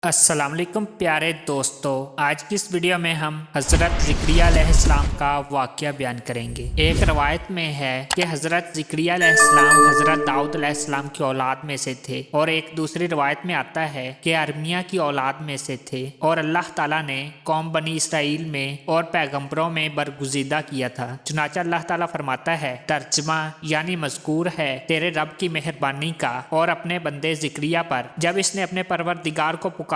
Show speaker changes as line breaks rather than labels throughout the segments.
अस्सलाम वालेकुम प्यारे दोस्तों, आज की इस वीडियो में हम हज़रत ज़िक्रिया अलैहिस्सलाम का वाक़या बयान करेंगे। एक रवायत में है कि हज़रत ज़िक्रिया अलैहिस्सलाम हज़रत दाऊद अलैहिस्सलाम की औलाद में से थे, और एक दूसरी रवायत में आता है कि अरमिया की औलाद में से थे, और अल्लाह ताला ने कौम बनी इसराइल में और पैगम्बरों में बरगुज़ीदा किया था। चुनांचे अल्लाह ताला फरमाता है, तर्जमा यानी मज़कूर है तेरे रब की मेहरबानी का और अपने बंदे ज़िक्रिया पर, जब इसने अपने परवरदिगार को पुकारना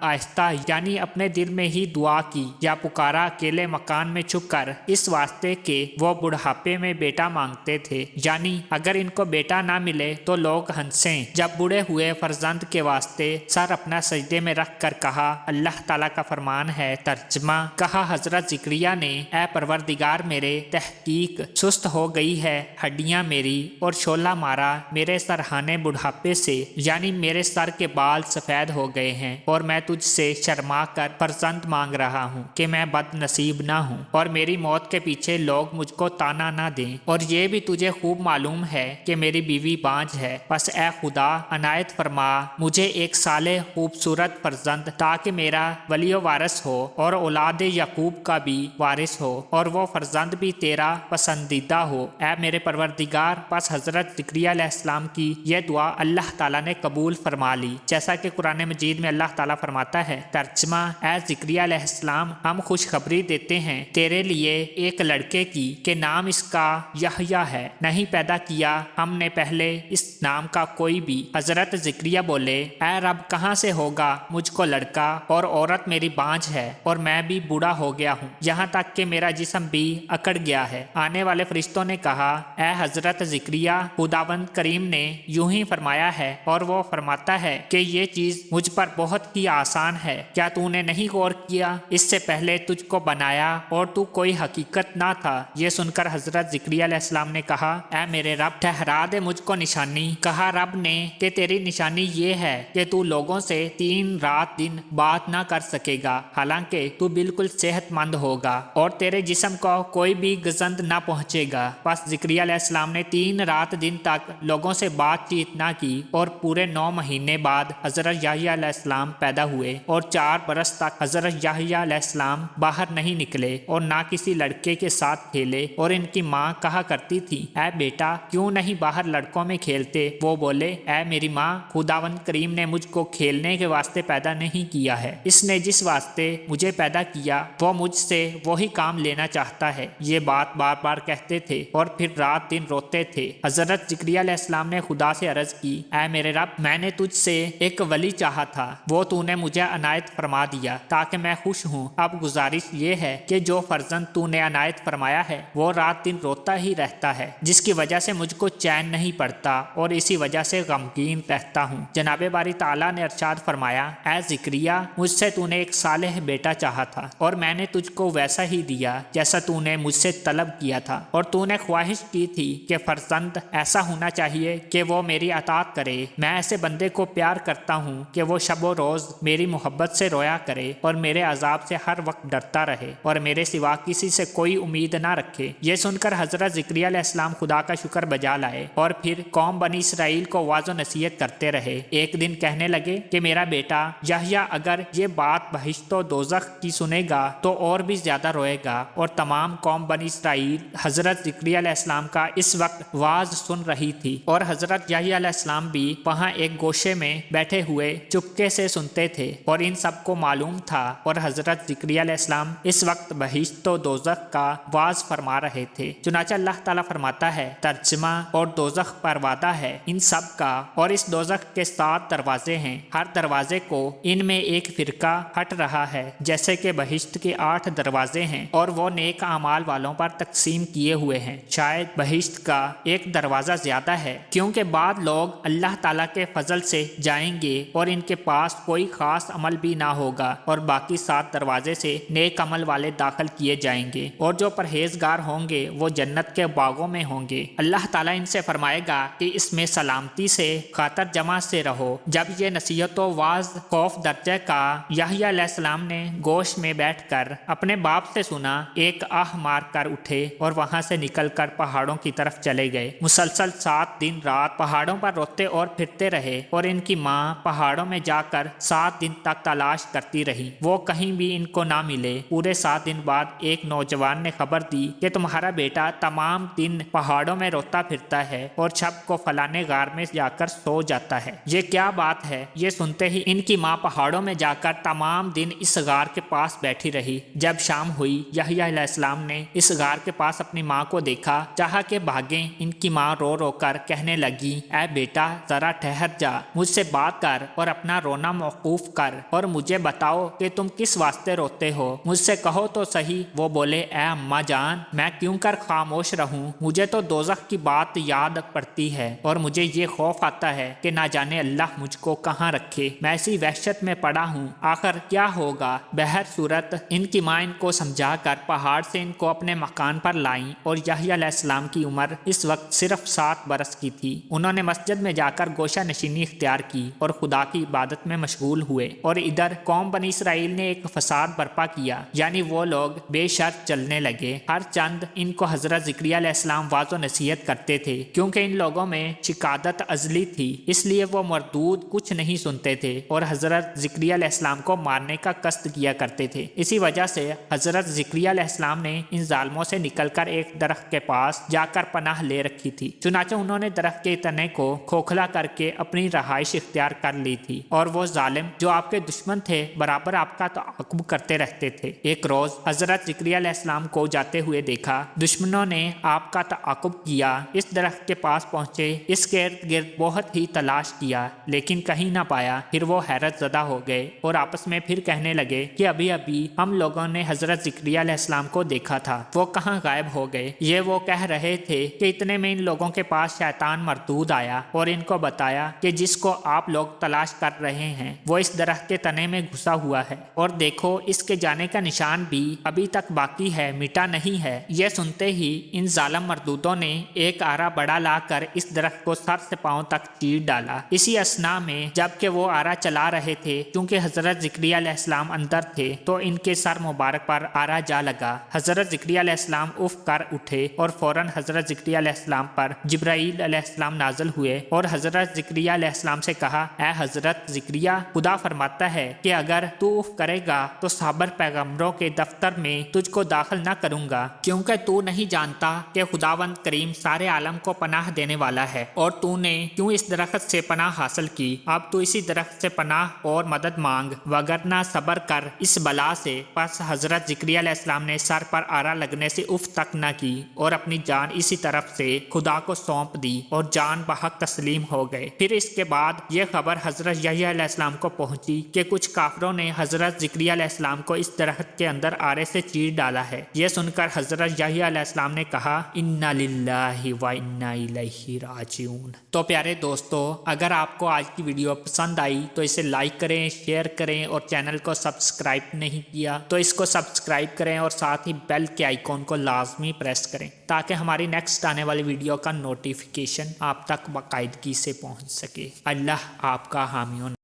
आहिस्ता यानी अपने दिल में ही दुआ की या पुकारा अकेले मकान में छुपकर, इस वास्ते के वो बुढ़ापे में बेटा मांगते थे, यानी अगर इनको बेटा ना मिले तो लोग हंसें। जब बूढ़े हुए फर्जंद के वास्ते सर अपना सजदे में रख कर कहा, अल्लाह ताला का फरमान है, तर्जमा कहा हजरत ज़िक्रिया ने, ए परवरदिगार मेरे, तहकीक सुस्त हो गई है हड्डियां मेरी और शोला मारा मेरे सरहाने बुढ़ापे से, यानी मेरे सर के बाल सफेद हो गए हैं और मैं तुझसे शर्मा कर फर्जंद मांग रहा हूँ कि मैं बदनसीब ना हूँ और मेरी मौत के पीछे लोग मुझको ताना ना दें। और ये भी तुझे खूब मालूम है कि मेरी बीवी बांझ है, बस ए खुदा अनायत फरमा मुझे एक साले खूबसूरत फर्जंद, ताकि मेरा वलियो वारिस हो और औलाद यकूब का भी वारिस हो और वो फर्जंद भी तेरा पसंदीदा हो, ए मेरे परवरदिगार। बस हजरत ज़िक्रिया अलैहिस्सलाम की यह दुआ अल्लाह ताला ने कबूल फरमा ली, जैसा कि कुरान मजीद में अल्लाह ताला फरमाता है, तर्जमा ए ज़िक्रिया अलैहिस्सलाम हम खुशखबरी देते हैं तेरे लिए एक लड़के की के नाम इसका यहया है, नहीं पैदा किया हमने पहले इस नाम का कोई भी। हजरत ज़िक्रिया बोले, ए रब कहाँ से होगा मुझको लड़का, और औरत मेरी बांझ है और मैं भी बूढ़ा हो गया हूँ, यहाँ तक कि मेरा जिस्म भी अकड़ गया है। आने वाले फरिश्तों ने कहा, ए हजरत ज़िक्रिया खुदावंद करीम ने यूं ही फरमाया है और वो फरमाता है कि ये चीज मुझ पर बहुत ही आसान है, क्या तूने नहीं गौर किया, इससे पहले तुझको बनाया और तू कोई हकीकत ना था। ये सुनकर हजरत ज़िक्रिया अलैहिस्सलाम ने कहा, ऐ मेरे रब ठहरा दे मुझको निशानी। कहा रब ने कि तेरी निशानी ये है कि तू लोगों से 3 रात दिन बात ना कर सकेगा, हालांकि तू बिल्कुल सेहतमंद होगा और तेरे जिस्म को कोई भी गजंद ना पहुंचेगा। बस ज़िक्रिया अलैहिस्सलाम ने 3 रात दिन तक लोगों से बातचीत ना की और पूरे 9 महीने बाद हजरत याह्या अलैहिस्सलाम पैदा हुए और 4 बरस तक हजरत याह्या अलैहिस्सलाम बाहर नहीं निकले और ना किसी लड़के के साथ खेले। और इनकी माँ कहा करती थी, ऐ बेटा क्यों नहीं बाहर लड़कों में खेलते। वो बोले, ऐ मेरी माँ खुदावंद करीम ने मुझको खेलने के वास्ते पैदा नहीं किया है, इसने जिस वास्ते मुझे पैदा किया वो मुझसे वही काम लेना चाहता है। ये बात बार बार कहते थे और फिर रात दिन रोते थे। हजरत ज़िक्रिया अलैहिस्सलाम ने खुदा से अर्ज की, ऐ मेरे रब मैंने तुझसे एक वली चाहा था, वो तूने मुझे अनायत फरमा दिया ताकि मैं खुश हूँ। अब गुजारिश ये है कि जो फर्जंद तूने अनायत फरमाया है वो रात दिन रोता ही रहता है, जिसकी वजह से मुझको चैन नहीं पड़ता और इसी वजह से गमगीन रहता हूँ। जनाबे बारी ताला ने अरशाद फरमाया, ऐ ज़िक्रिया मुझसे तूने एक सालेह बेटा चाहा था और मैंने तुझको वैसा ही दिया जैसा तूने मुझसे तलब किया था, और तूने ख्वाहिश की थी कि फर्जंद ऐसा होना चाहिए कि वो मेरी अतात करे। मैं ऐसे बंदे को प्यार करता हूँ कि वो शबो रोज़ मेरी मोहब्बत से रोया करे और मेरे अजाब से हर वक्त डरता रहे और मेरे सिवा किसी से कोई उम्मीद ना रखे। ये सुनकर हजरत ज़िक्रिया अलैहिस्सलाम खुदा का शुक्र बजा लाए और फिर कौम बनी इसराइल को वाज़ो नसीहत करते रहे। एक दिन कहने लगे कि मेरा बेटा याह्या अगर ये बात बहिश्तो दोज़ख की सुनेगा तो और भी ज्यादा रोएगा। और तमाम कौम बनी इसराइल हजरत ज़िक्रिया अलैहिस्सलाम का इस वक्त वाज सुन रही थी और हजरत याह्या अलैहिस्सलाम भी वहाँ एक गोशे में बैठे हुए चुपके से सुनते थे और इन सबको मालूम था। और हजरत ज़िक्रिया अलैहिस्सलाम इस वक्त बहिश्तो दोज़ख का वाज फरमा रहे थे। चुनांचे अल्लाह ताला फरमाता है, तर्जमा और दोज़ख पर वादा है इन सब का, और इस दोज़ख के 7 दरवाजे हैं, हर दरवाजे को इनमें एक फिरका हट रहा है जैसे कि बहिश्त के 8 दरवाजे हैं और वो नेक अमाल वालों पर तकसीम किए हुए हैं। शायद बहिश्त का एक दरवाजा ज्यादा है क्योंकि बाद लोग अल्लाह ताला के फजल से जाएंगे और इनके पास कोई खास अमल भी ना होगा और बाकी 7 दरवाजे से नेक अमल वाले दाखिल किए जाएंगे और जो परहेजगार होंगे वो जन्नत के बागों में होंगे। अल्लाह ताला इनसे फरमाएगा कि इसमें सलामती से खातर जमा से रहो। जब ये नसीहत वाज खौफ दर्जे का याह्या अलैहिस्सलाम ने गोश में बैठकर अपने बाप से सुना, एक आह मार कर उठे और वहां से निकलकर पहाड़ों की तरफ चले गए। मुसलसल 7 दिन रात पहाड़ों पर रोते और फिरते रहे और इनकी माँ पहाड़ों में जाकर 7 दिन तक तलाश करती रही। वो कहीं भी इनको ना मिले। पूरे 7 दिन बाद एक नौजवान ने खबर दी कि तुम्हारा बेटा तमाम दिन पहाड़ों में रोता फिरता है और छप को फलाने गार में जाकर सो जाता है। ये क्या बात है? ये सुनते ही इनकी माँ पहाड़ों में जाकर तमाम दिन इस गार के पास बैठी रही। जब शाम हुई, यहया अलैहिस्सलाम ने इस गार के पास अपनी माँ को देखा, चाहा के भागे। इनकी माँ रो रो कर कहने लगी, ऐ बेटा जरा ठहर जा, मुझसे बात कर और अपना रोना मौकूफ कर और मुझे बताओ कि तुम किस वास्ते रोते हो, मुझसे कहो तो सही। वो बोले, ऐ अम्मा जान, मैं क्यों कर खामोश रहूं? मुझे तो दोज़ख की बात याद पड़ती है और मुझे ये खौफ आता है कि ना जाने अल्लाह मुझको कहाँ रखे। मैं ऐसी वहशत में पड़ा हूँ, आखिर क्या होगा? बहर सूरत इनकी माँ इनको समझा कर पहाड़ से इनको अपने मकान पर लाई और यहया अलैहिस्सलाम की उम्र इस वक्त सिर्फ 7 बरस की थी। उन्होंने मस्जिद में जाकर गोशा नशीनी इख्तियार की और खुदा की इबादत में मशगूल हुए। और इधर कौम बनी इसराइल ने एक फसाद बर्पा किया, यानी वो लोग बेशर्त चलने लगे। हर चंद इनको हजरत ज़िक्रिया अलैहिस्सलाम वाज़ो नसीहत करते थे, क्योंकि इन लोगों में शिकादत अजली थी, इसलिए वो मरदूद कुछ नहीं सुनते थे और हजरत ज़िक्रिया अलैहिस्सलाम को मारने का कष्ट किया करते थे। इसी वजह से हजरत ज़िक्रिया अलैहिस्सलाम ने इन जालिमों से निकलकर एक दरख्त के पास जाकर पनाह ले रखी थी। चुनाचे उन्होंने दरख्त के तने को खोखला करके अपनी रहाइश इख्तियार कर ली थी और वो जालिम जो आपके दुश्मन थे बराबर आपका ताक़ुब करते रहते थे। एक रोज हजरत ज़िक्रिया अलैहिस्सलाम को जाते हुए देखा। दुश्मनों ने आपका ताक़ुब किया, इस दरख्त के पास पहुंचे, इसके इर्द गिर्द बहुत ही तलाश किया लेकिन कहीं ना पाया। फिर वो हैरत ज़दा हो गए और आपस में फिर कहने लगे कि अभी अभी हम लोगों ने हजरत ज़िक्रिया अलैहिस्सलाम को देखा था, वो कहाँ गायब हो गए? ये वो कह रहे थे कि इतने में इन लोगों के पास शैतान मरदूद आया और इनको बताया कि जिसको आप लोग तलाश कर रहे हैं वो इस दरख्त के तने में घुसा हुआ है और देखो इसके जाने का निशान भी अभी तक बाकी है, मिटा नहीं है। यह सुनते ही इन जालिम मरदूदों ने एक आरा बड़ा लाकर इस दरख्त को सर से पांव तक चीर डाला। इसी असना में जबकि वो आरा चला रहे थे, क्योंकि हजरत ज़िक्रिया अलैहिस्सलाम अंदर थे, तो इनके सर मुबारक पर आरा जा लगा। हजरत ज़िक्रिया अलैहिस्सलाम उफ कर उठे और फौरन हजरत ज़िक्रिया अलैहिस्सलाम पर जिब्राईल अलैहिस्सलाम नाज़िल हुए और हजरत ज़िक्रिया अलैहिस्सलाम से कहा, ऐ हजरत ज़िक्रिया, खुदा फरमाता है कि अगर तू उफ करेगा तो साबर पैगंबरों के दफ्तर में तुझको दाखिल न करूंगा, क्योंकि तू नहीं जानता कि खुदावंद करीम सारे आलम को पनाह देने वाला है और तूने क्यों इस दरख्त से पनाह हासिल की। अब तू इसी दरख्त से पनाह और मदद मांग, वगरना सबर कर इस बला से। बस हजरत ज़िक्रिया अलैहिस्सलाम ने सर पर आरा लगने से उफ तक न की और अपनी जान इसी तरफ से खुदा को सौंप दी और जान बहक तस्लीम हो गए। फिर इसके बाद यह खबर हजरत यहया अलैहिस्सलाम को पहुंची कि कुछ काफिरों ने हजरत ज़िक्रिया अलैहिस्सलाम को इस दरख्त के अंदर आरे से चीर डाला है। यह सुनकर हजरत यहया अलैहिस्सलाम ने कहा, इन्ना लिल्लाहि व इन्ना इलैहि राजिऊन। तो प्यारे दोस्तों, अगर आपको आज की वीडियो पसंद आई तो इसे लाइक करें, शेयर करें और चैनल को सब्सक्राइब नहीं किया तो इसको सब्सक्राइब करें और साथ ही बेल के आइकॉन को लाजमी प्रेस करें ताकि हमारी नेक्स्ट आने वाली वीडियो का नोटिफिकेशन आप तक बाकायदगी से पहुंच सके। अल्लाह आपका हामी हो।